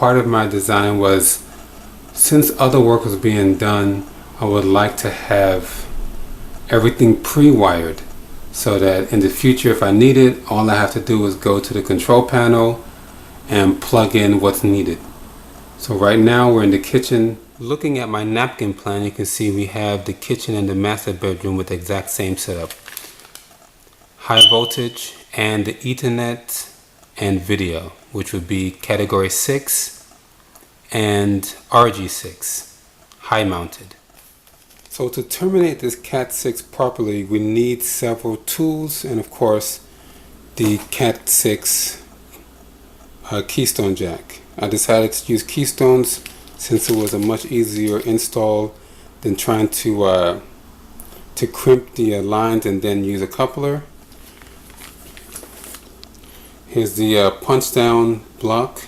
part of my design was, since other work was being done, I would like to have everything pre-wired so that in the future, if I need it, all I have to do is go to the control panel and plug in what's needed. So right now we're in the kitchen. Looking at my napkin plan, you can see we have the kitchen and the master bedroom with the exact same setup. High voltage and the Ethernet and video, which would be category 6 and RG6, high mounted. So to terminate this Cat6 properly, we need several tools and of course the Cat6 Keystone jack. I decided to use Keystones since it was a much easier install than trying to crimp the lines and then use a coupler. Here's the punchdown block.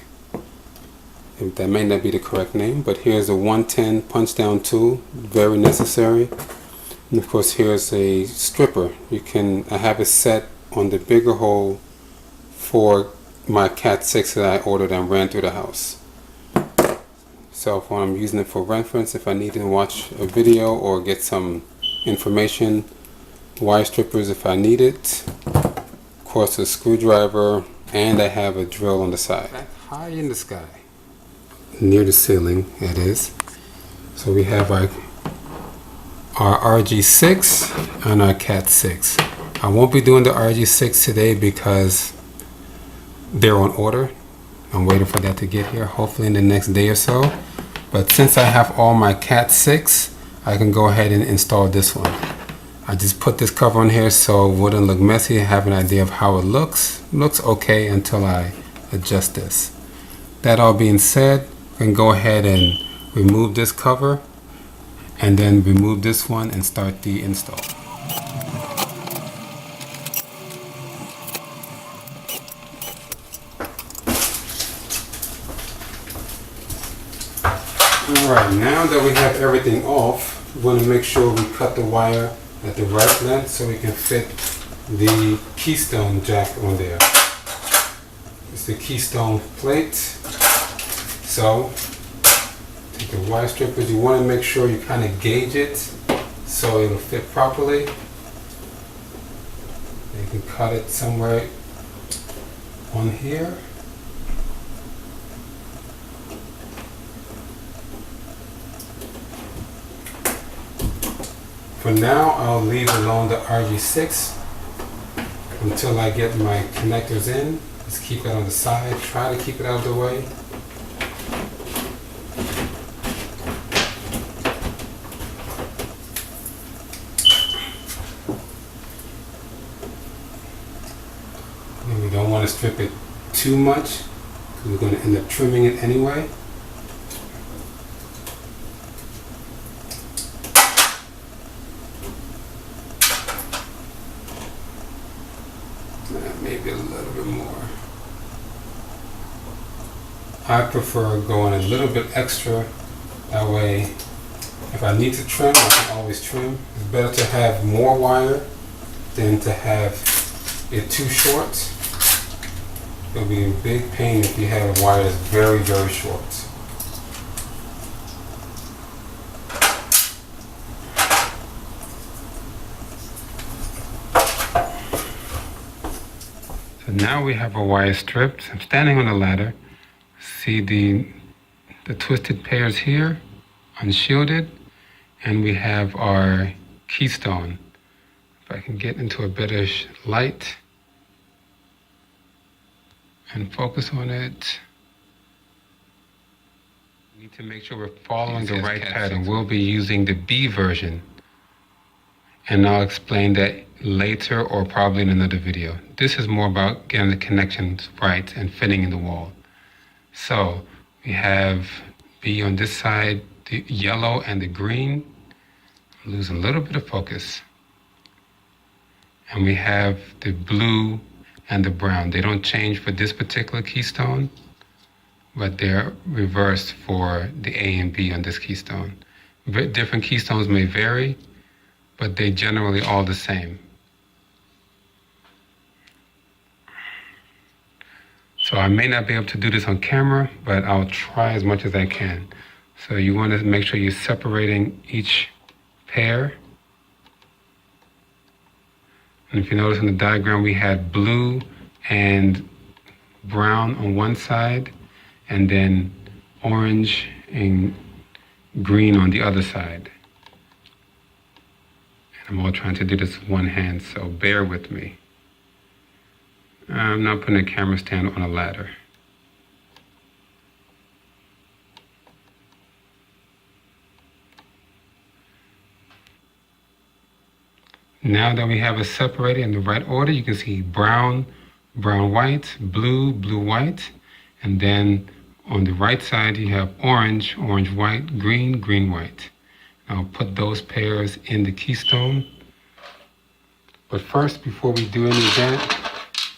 That may not be the correct name, but here's a 110 punchdown tool, very necessary. And of course here's a stripper. I have it set on the bigger hole for my Cat6 that I ordered and ran through the house. Cell phone, I'm using it for reference if I need to watch a video or get some information. Wire strippers if I need it. Of course a screwdriver, and I have a drill on the side. High in the sky. Near the ceiling, it is. So we have our RG6 and our Cat6. I won't be doing the RG6 today because they're on order. I'm waiting for that to get here, hopefully in the next day or so. But since I have all my Cat6, I can go ahead and install this one. I just put this cover on here so it wouldn't look messy. I have an idea of how it looks. Looks okay until I adjust this. That all being said, we can go ahead and remove this cover and then remove this one and start the install. Alright, now that we have everything off, we want to make sure we cut the wire at the right length so we can fit the Keystone jack on there. It's the Keystone plate. So, take the wire strippers, you want to make sure you kind of gauge it so it'll fit properly. You can cut it somewhere on here. For now, I'll leave alone the RG6 until I get my connectors in. Just keep it on the side, try to keep it out of the way. And we don't want to strip it too much because we're going to end up trimming it anyway. Maybe a little bit more. I prefer going a little bit extra. That way, if I need to trim, I can always trim. It's better to have more wire than to have it too short. It'll be a big pain if you have a wire that's very, very short. So now we have a wire stripped. I'm standing on the ladder. See the twisted pairs here, unshielded, and we have our Keystone. If I can get into a better light and focus on it. We need to make sure we're following the right pattern. We'll be using the B version, and I'll explain that later or probably in another video. This is more about getting the connections right and fitting in the wall. So we have B on this side, the yellow and the green. Lose a little bit of focus. And we have the blue and the brown. They don't change for this particular Keystone, but they're reversed for the A and B on this Keystone. Different Keystones may vary, but they're generally all the same. So I may not be able to do this on camera, but I'll try as much as I can. So you want to make sure you're separating each pair. And if you notice in the diagram, we had blue and brown on one side, and then orange and green on the other side. And I'm all trying to do this with one hand, so bear with me. I'm not putting a camera stand on a ladder. Now that we have it separated in the right order, you can see brown, brown, white, blue, blue, white. And then on the right side, you have orange, orange, white, green, green, white. I'll put those pairs in the keystone. But first, before we do any of that,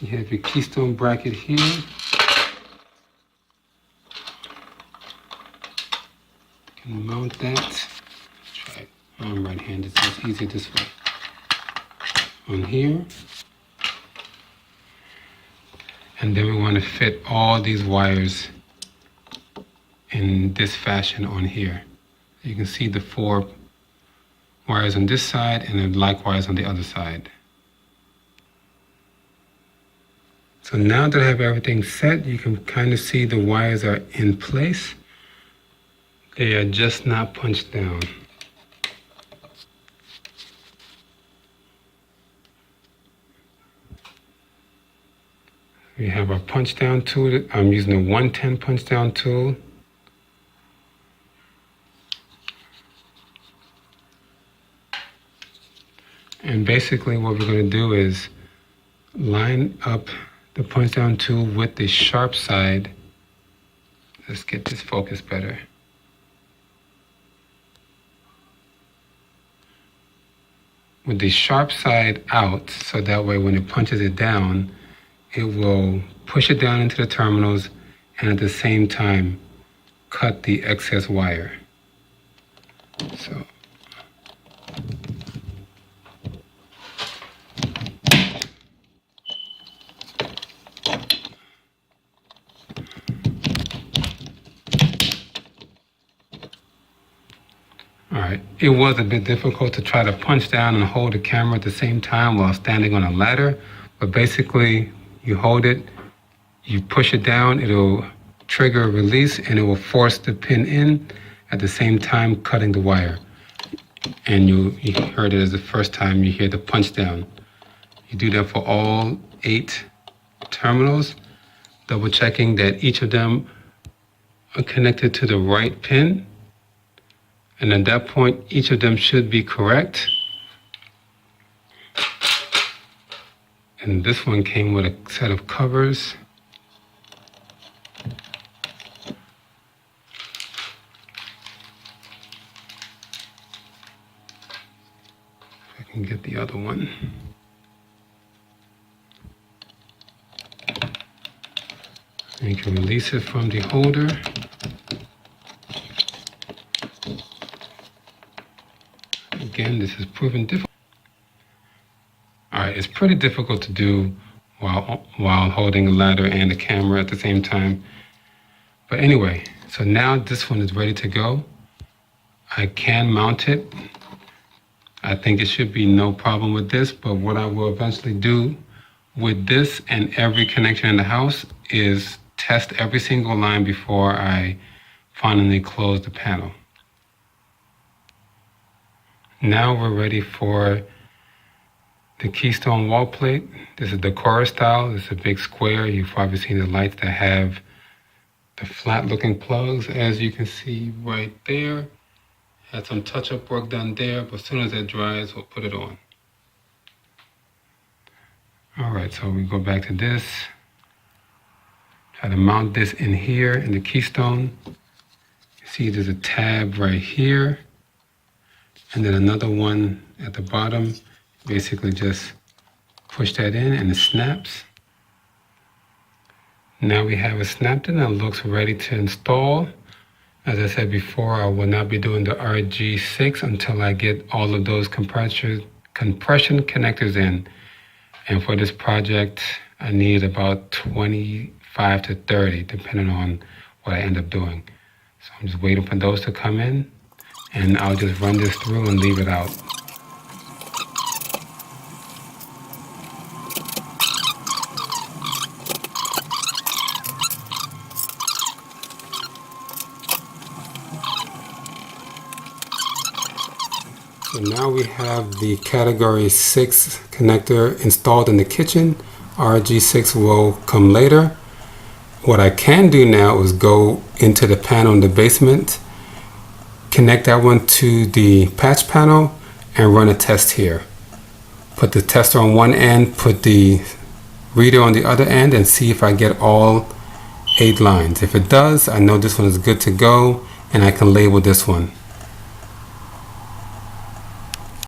you have your keystone bracket here. You can mount that. Try it. I'm right-handed, so it's easier this way. On here, and then we want to fit all these wires in this fashion on here. You can see the 4 wires on this side and then likewise on the other side. So now that I have everything set, you can kind of see the wires are in place. They are just not punched down. We have our punch down tool. I'm using a 110 punch down tool. And basically what we're going to do is line up the punch down tool with the sharp side. Let's get this focused better. With the sharp side out, so that way when it punches it down, it will push it down into the terminals and at the same time cut the excess wire. So all right, it was a bit difficult to try to punch down and hold the camera at the same time while standing on a ladder, but basically you hold it, you push it down, it'll trigger a release and it will force the pin in at the same time cutting the wire. And you heard it as the first time you hear the punch down. You do that for all 8 terminals, double checking that each of them are connected to the right pin. And at that point, each of them should be correct. And this one came with a set of covers. If I can get the other one. And you can release it from the holder. Again, this is proven difficult. All right, it's pretty difficult to do while holding a ladder and a camera at the same time. But anyway, so now this one is ready to go. I can mount it. I think it should be no problem with this, but what I will eventually do with this and every connection in the house is test every single line before I finally close the panel. Now we're ready for the keystone wall plate. This is the Cora style. This is a big square. You've probably seen the lights that have the flat looking plugs, as you can see right there. Had some touch-up work done there, but as soon as that dries, we'll put it on. All right, so we go back to this. Try to mount this in here in the keystone. You see there's a tab right here, and then another one at the bottom. Basically just push that in and it snaps. Now we have it snapped in and it looks ready to install. As I said before, I will not be doing the RG6 until I get all of those compression connectors in. And for this project, I need about 25 5 to 30, depending on what I end up doing. So I'm just waiting for those to come in, and I'll just run this through and leave it out. So now we have the category 6 connector installed in the kitchen. RG6 will come later. What I can do now is go into the panel in the basement, connect that one to the patch panel, and run a test here. Put the tester on one end, put the reader on the other end, and see if I get all 8 lines. If it does, I know this one is good to go, and I can label this one.